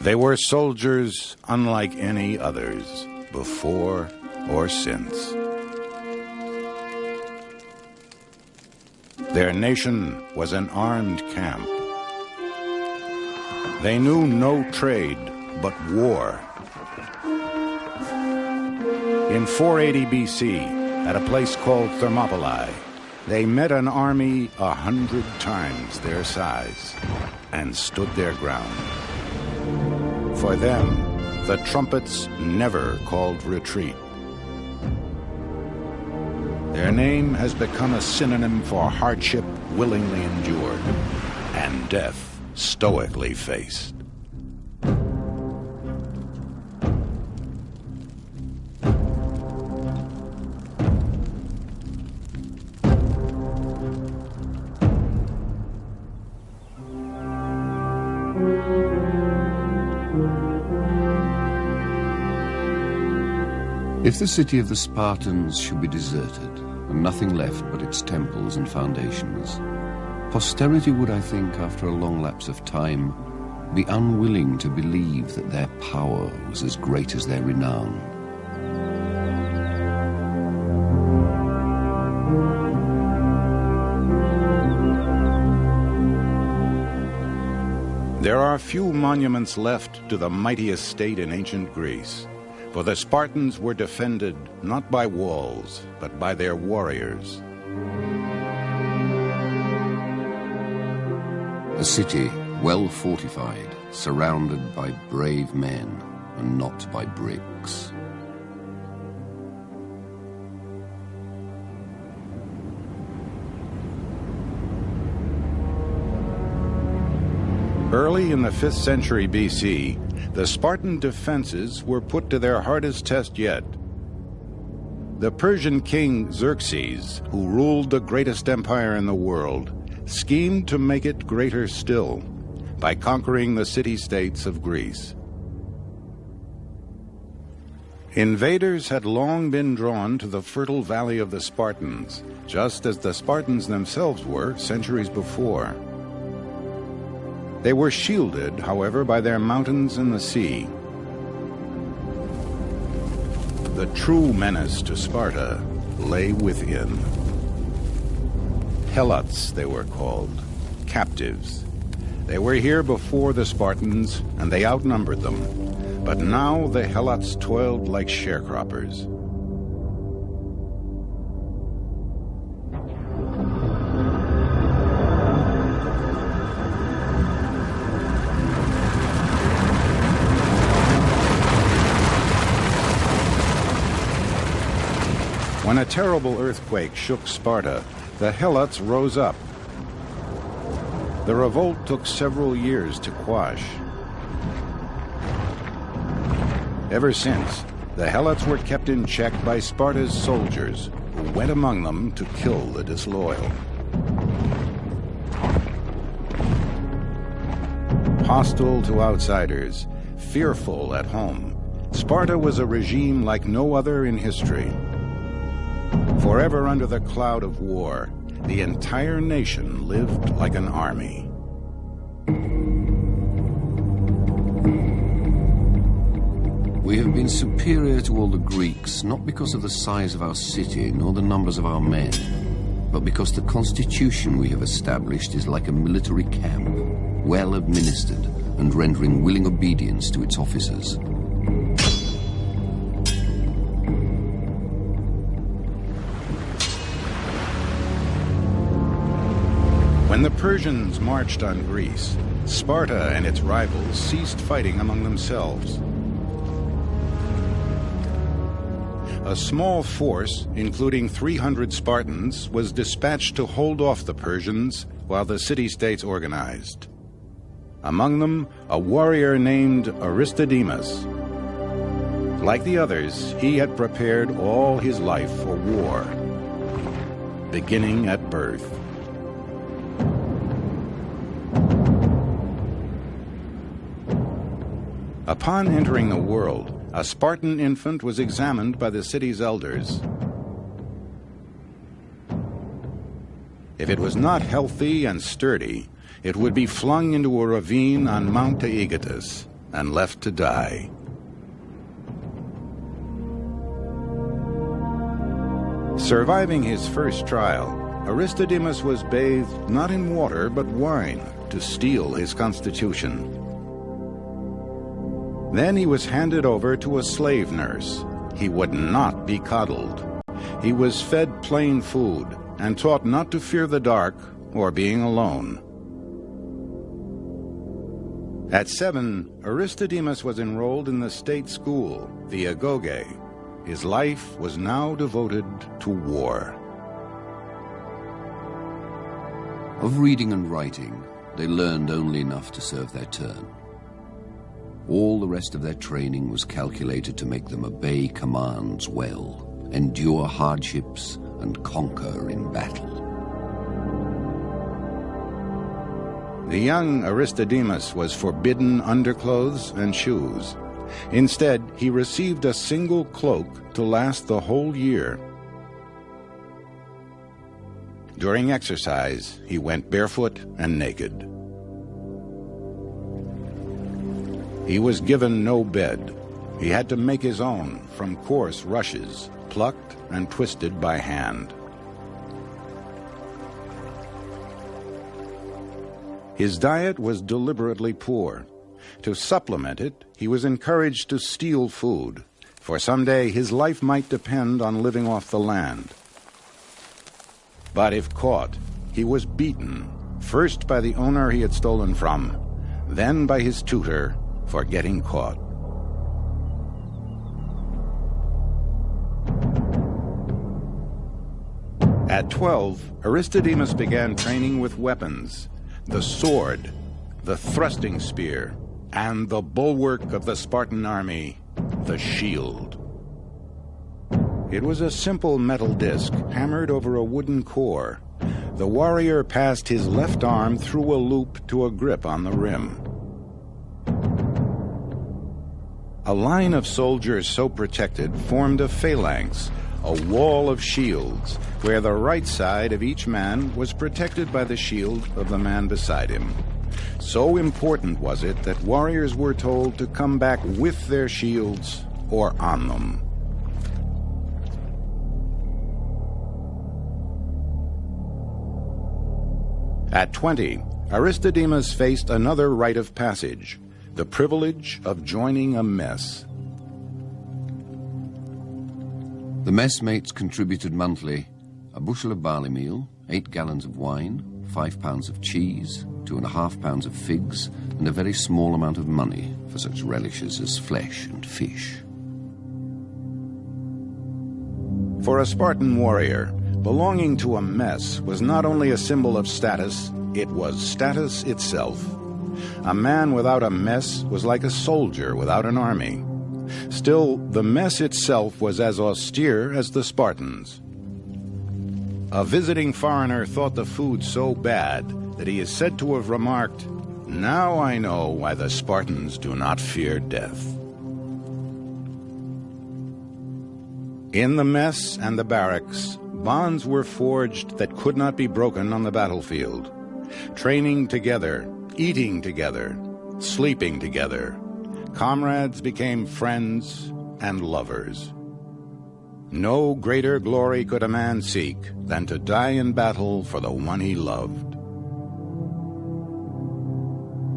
They were soldiers unlike any others, before or since. Their nation was an armed camp. They knew no trade but war. In 480 BC, at a place called Thermopylae, they met an army 100 times their size and stood their ground. For them, the trumpets never called retreat. Their name has become a synonym for hardship willingly endured and death stoically faced. If the city of the Spartans should be deserted, and nothing left but its temples and foundations, posterity would, I think, after a long lapse of time, be unwilling to believe that their power was as great as their renown. There are few monuments left to the mightiest state in ancient Greece. For the Spartans were defended not by walls, but by their warriors. A city well fortified, surrounded by brave men, and not by bricks. Early in the 5th century BC, the Spartan defenses were put to their hardest test yet. The Persian king Xerxes, who ruled the greatest empire in the world, schemed to make it greater still by conquering the city-states of Greece. Invaders had long been drawn to the fertile valley of the Spartans, just as the Spartans themselves were centuries before. They were shielded, however, by their mountains and the sea. The true menace to Sparta lay within. Helots, they were called, captives. They were here before the Spartans, and they outnumbered them. But now the Helots toiled like sharecroppers. When a terrible earthquake shook Sparta, the Helots rose up. The revolt took several years to quash. Ever since, the Helots were kept in check by Sparta's soldiers, who went among them to kill the disloyal. Hostile to outsiders, fearful at home, Sparta was a regime like no other in history. Forever under the cloud of war, the entire nation lived like an army. We have been superior to all the Greeks, not because of the size of our city, nor the numbers of our men, but because the constitution we have established is like a military camp, well administered and rendering willing obedience to its officers. When the Persians marched on Greece, Sparta and its rivals ceased fighting among themselves. A small force, including 300 Spartans, was dispatched to hold off the Persians while the city-states organized. Among them, a warrior named Aristodemus. Like the others, he had prepared all his life for war, beginning at birth. Upon entering the world, a Spartan infant was examined by the city's elders. If it was not healthy and sturdy, it would be flung into a ravine on Mount Aegatus, and left to die. Surviving his first trial, Aristodemus was bathed not in water but wine to steel his constitution. Then he was handed over to a slave nurse. He would not be coddled. He was fed plain food and taught not to fear the dark or being alone. At 7, Aristodemus was enrolled in the state school, the Agoge. His life was now devoted to war. Of reading and writing, they learned only enough to serve their turn. All the rest of their training was calculated to make them obey commands well, endure hardships, and conquer in battle. The young Aristodemus was forbidden underclothes and shoes. Instead, he received a single cloak to last the whole year. During exercise, he went barefoot and naked. He was given no bed. He had to make his own from coarse rushes, plucked and twisted by hand. His diet was deliberately poor. To supplement it, he was encouraged to steal food, for someday his life might depend on living off the land. But if caught, he was beaten, first by the owner he had stolen from, then by his tutor for getting caught. At 12, Aristodemus began training with weapons: the sword, the thrusting spear, and the bulwark of the Spartan army, the shield. It was a simple metal disc hammered over a wooden core. The warrior passed his left arm through a loop to a grip on the rim. A line of soldiers so protected formed a phalanx, a wall of shields, where the right side of each man was protected by the shield of the man beside him. So important was it that warriors were told to come back with their shields or on them. At 20, Aristodemus faced another rite of passage, the privilege of joining a mess. The messmates contributed monthly a bushel of barley meal, 8 gallons of wine, 5 pounds of cheese, 2.5 pounds of figs, and a very small amount of money for such relishes as flesh and fish. For a Spartan warrior, belonging to a mess was not only a symbol of status, it was status itself. A man without a mess was like a soldier without an army. Still, the mess itself was as austere as the Spartans. A visiting foreigner thought the food so bad that he is said to have remarked, "Now I know why the Spartans do not fear death." In the mess and the barracks, bonds were forged that could not be broken on the battlefield. Training together, eating together, sleeping together, comrades became friends and lovers. No greater glory could a man seek than to die in battle for the one he loved.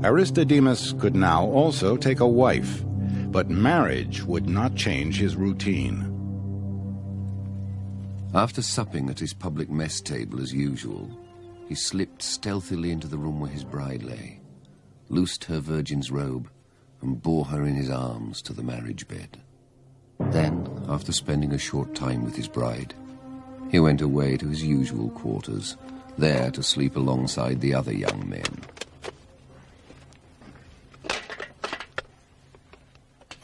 Aristodemus could now also take a wife, but marriage would not change his routine. After supping at his public mess table as usual, he slipped stealthily into the room where his bride lay, loosed her virgin's robe, and bore her in his arms to the marriage bed. Then, after spending a short time with his bride, he went away to his usual quarters, there to sleep alongside the other young men.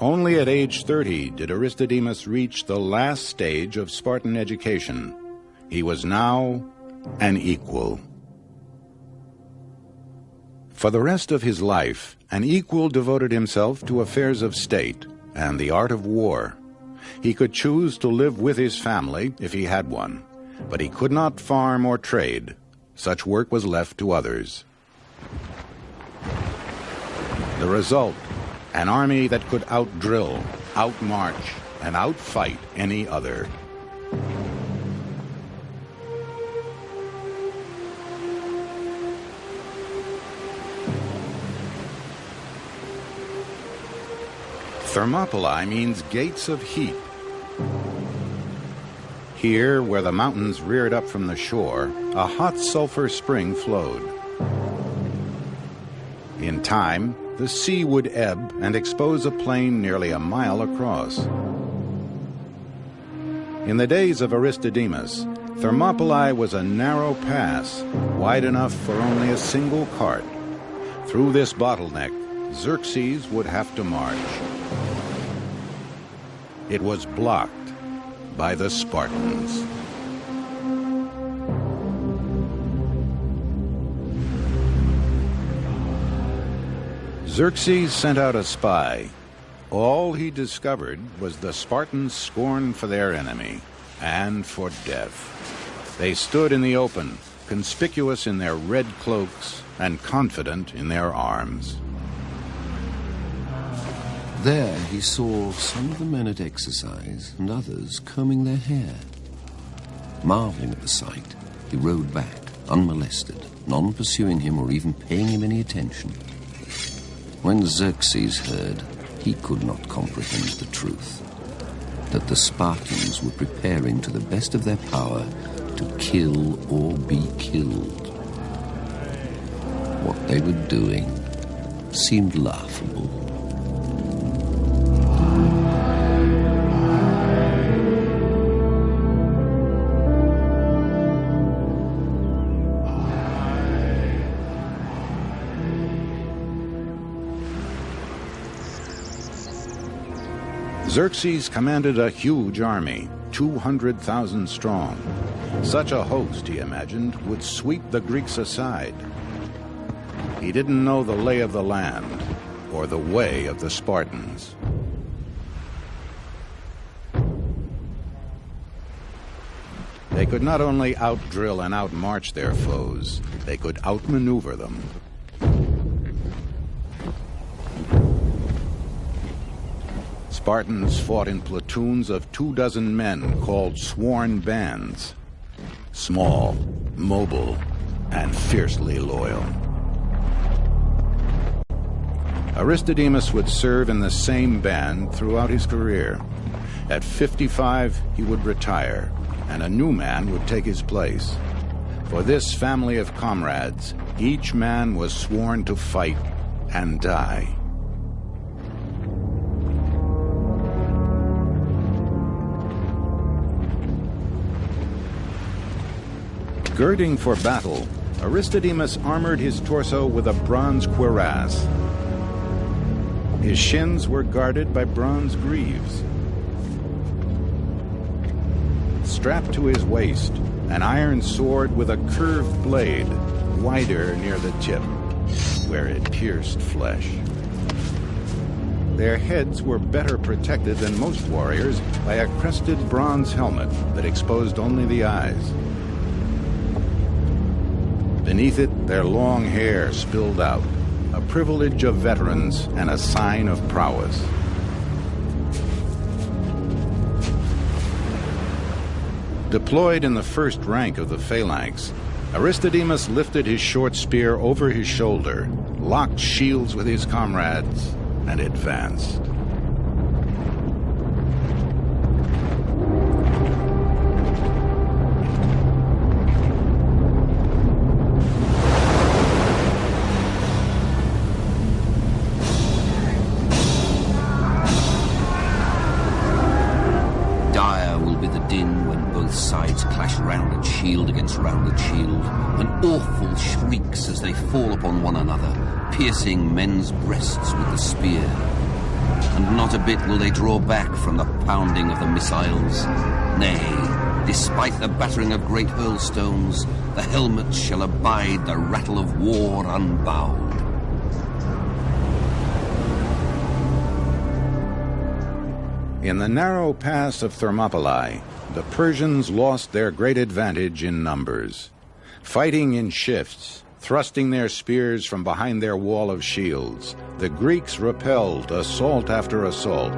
Only at age 30 did Aristodemus reach the last stage of Spartan education. He was now an equal. For the rest of his life, an equal devoted himself to affairs of state and the art of war. He could choose to live with his family if he had one, but he could not farm or trade. Such work was left to others. The result, an army that could outdrill, outmarch, and outfight any other. Thermopylae means gates of heat. Here, where the mountains reared up from the shore, a hot sulfur spring flowed. In time, the sea would ebb and expose a plain nearly a mile across. In the days of Aristodemus, Thermopylae was a narrow pass, wide enough for only a single cart. Through this bottleneck, Xerxes would have to march. It was blocked by the Spartans. Xerxes sent out a spy. All he discovered was the Spartans' scorn for their enemy and for death. They stood in the open, conspicuous in their red cloaks and confident in their arms. There he saw some of the men at exercise and others combing their hair. Marveling at the sight, he rode back, unmolested, none pursuing him or even paying him any attention. When Xerxes heard, he could not comprehend the truth, that the Spartans were preparing to the best of their power to kill or be killed. What they were doing seemed laughable. Xerxes commanded a huge army, 200,000 strong. Such a host, he imagined, would sweep the Greeks aside. He didn't know the lay of the land or the way of the Spartans. They could not only outdrill and outmarch their foes, they could outmaneuver them. Spartans fought in platoons of 24 men called sworn bands. Small, mobile, and fiercely loyal. Aristodemus would serve in the same band throughout his career. At 55, he would retire, and a new man would take his place. For this family of comrades, each man was sworn to fight and die. Girding for battle, Aristodemus armored his torso with a bronze cuirass. His shins were guarded by bronze greaves. Strapped to his waist, an iron sword with a curved blade, wider near the tip, where it pierced flesh. Their heads were better protected than most warriors by a crested bronze helmet that exposed only the eyes. Beneath it, their long hair spilled out, a privilege of veterans and a sign of prowess. Deployed in the first rank of the phalanx, Aristodemus lifted his short spear over his shoulder, locked shields with his comrades, and advanced. Shield against rounded shield, and awful shrieks as they fall upon one another, piercing men's breasts with the spear. And not a bit will they draw back from the pounding of the missiles. Nay, despite the battering of great hurlstones, the helmets shall abide the rattle of war unbowed. In the narrow pass of Thermopylae, the Persians lost their great advantage in numbers. Fighting in shifts, Thrusting their spears from behind their wall of shields, the Greeks repelled assault after assault.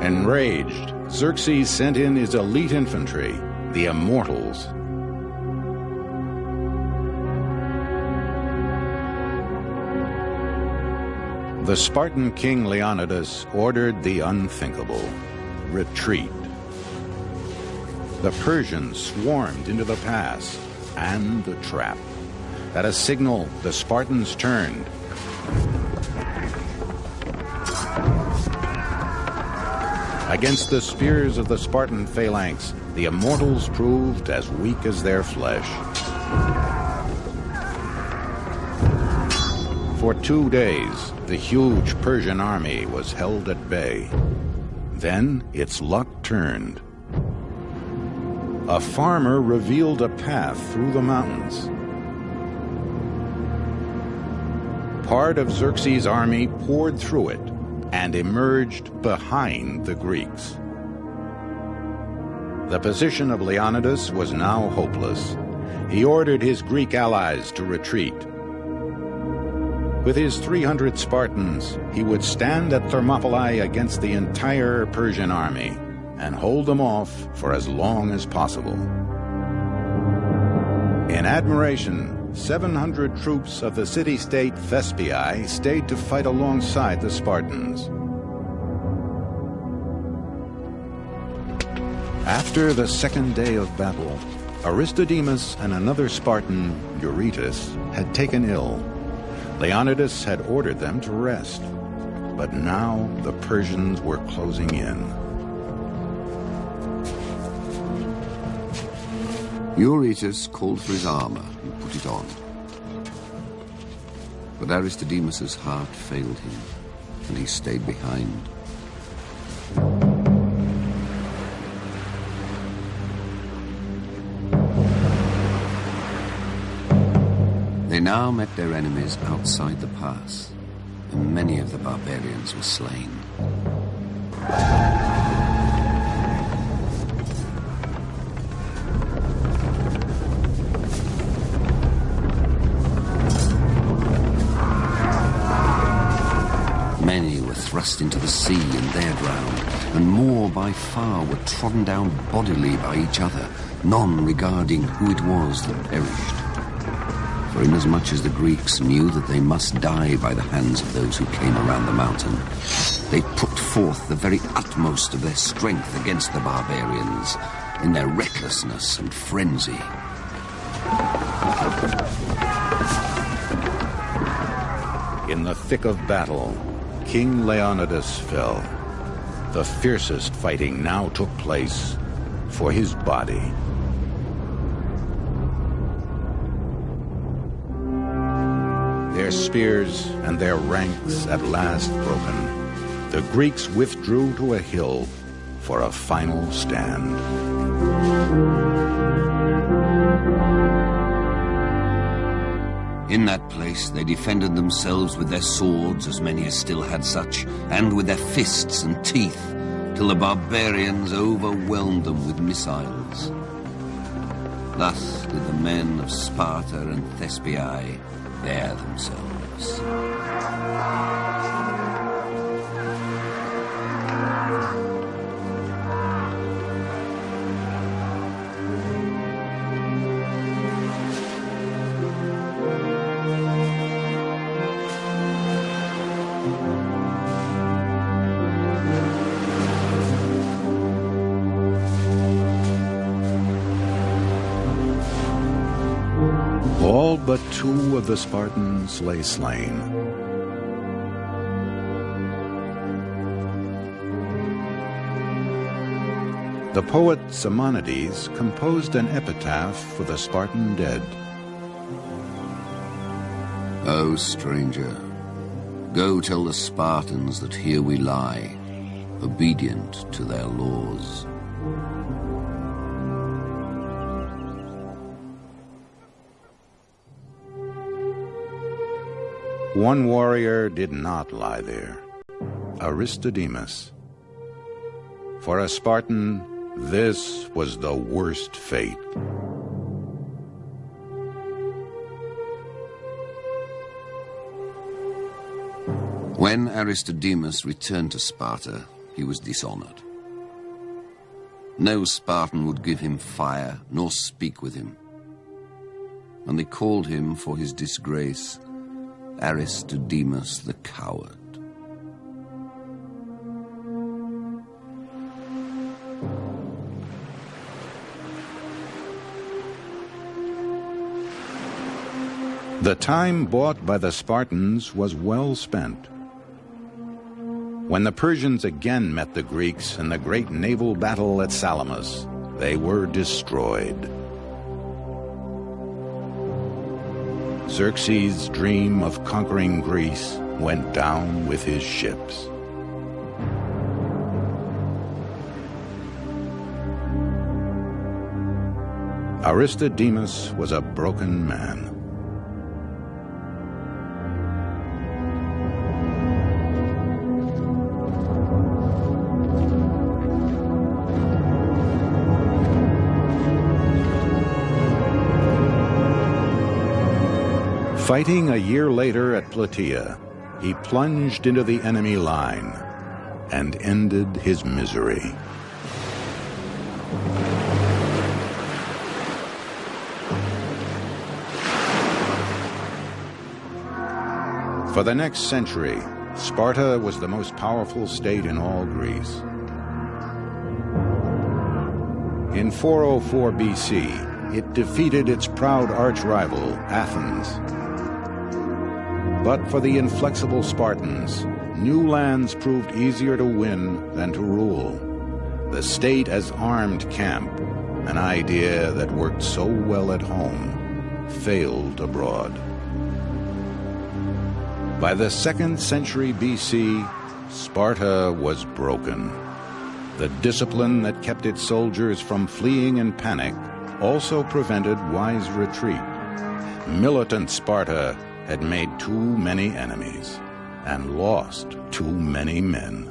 Enraged, Xerxes sent in his elite infantry, the Immortals. The Spartan king Leonidas ordered the unthinkable: retreat. The Persians swarmed into the pass, and the trap. At a signal, the Spartans turned. Against the spears of the Spartan phalanx, the Immortals proved as weak as their flesh. For 2 days, the huge Persian army was held at bay. Then its luck turned. A farmer revealed a path through the mountains. Part of Xerxes' army poured through it and emerged behind the Greeks. The position of Leonidas was now hopeless. He ordered his Greek allies to retreat. With his 300 Spartans, he would stand at Thermopylae against the entire Persian army and hold them off for as long as possible. In admiration, 700 troops of the city-state Thespiae stayed to fight alongside the Spartans. After the second day of battle, Aristodemus and another Spartan, Eurytus, had taken ill. Leonidas had ordered them to rest, but now the Persians were closing in. Eurytus called for his armor and put it on. But Aristodemus's heart failed him, and he stayed behind. They now met their enemies outside the pass, and many of the barbarians were slain. Many were thrust into the sea and there drowned, and more by far were trodden down bodily by each other, none regarding who it was that perished. For inasmuch as the Greeks knew that they must die by the hands of those who came around the mountain, they put forth the very utmost of their strength against the barbarians in their recklessness and frenzy. In the thick of battle, King Leonidas fell. The fiercest fighting now took place for his body. Their spears and their ranks at last broken, the Greeks withdrew to a hill for a final stand. In that place they defended themselves with their swords, as many as still had such, and with their fists and teeth, till the barbarians overwhelmed them with missiles. Thus did the men of Sparta and Thespiae bear themselves. All but 2 of the Spartans lay slain. The poet Simonides composed an epitaph for the Spartan dead. O stranger, go tell the Spartans that here we lie, obedient to their laws. One warrior did not lie there, Aristodemus. For a Spartan, this was the worst fate. When Aristodemus returned to Sparta, he was dishonored. No Spartan would give him fire nor speak with him. And they called him for his disgrace Aristodemus the coward. The time bought by the Spartans was well spent. When the Persians again met the Greeks in the great naval battle at Salamis, they were destroyed. Xerxes' dream of conquering Greece went down with his ships. Aristodemus was a broken man. Fighting a year later at Plataea, he plunged into the enemy line and ended his misery. For the next century, Sparta was the most powerful state in all Greece. In 404 BC, it defeated its proud arch-rival, Athens. But for the inflexible Spartans, new lands proved easier to win than to rule. The state as armed camp, an idea that worked so well at home, failed abroad. By the 2nd century BC, Sparta was broken. The discipline that kept its soldiers from fleeing in panic also prevented wise retreat. Militant Sparta had made too many enemies and lost too many men.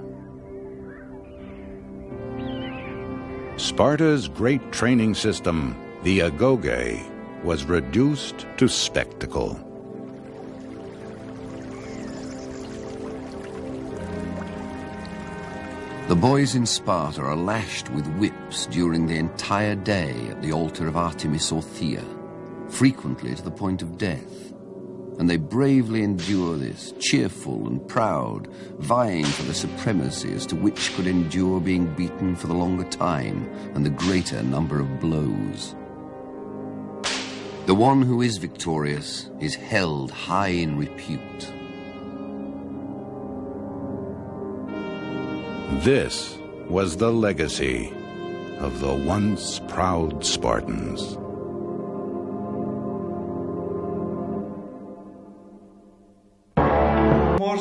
Sparta's great training system, the agoge, was reduced to spectacle. The boys in Sparta are lashed with whips during the entire day at the altar of Artemis or Thea, frequently to the point of death. And they bravely endure this, cheerful and proud, vying for the supremacy as to which could endure being beaten for the longer time and the greater number of blows. The one who is victorious is held high in repute. This was the legacy of the once proud Spartans.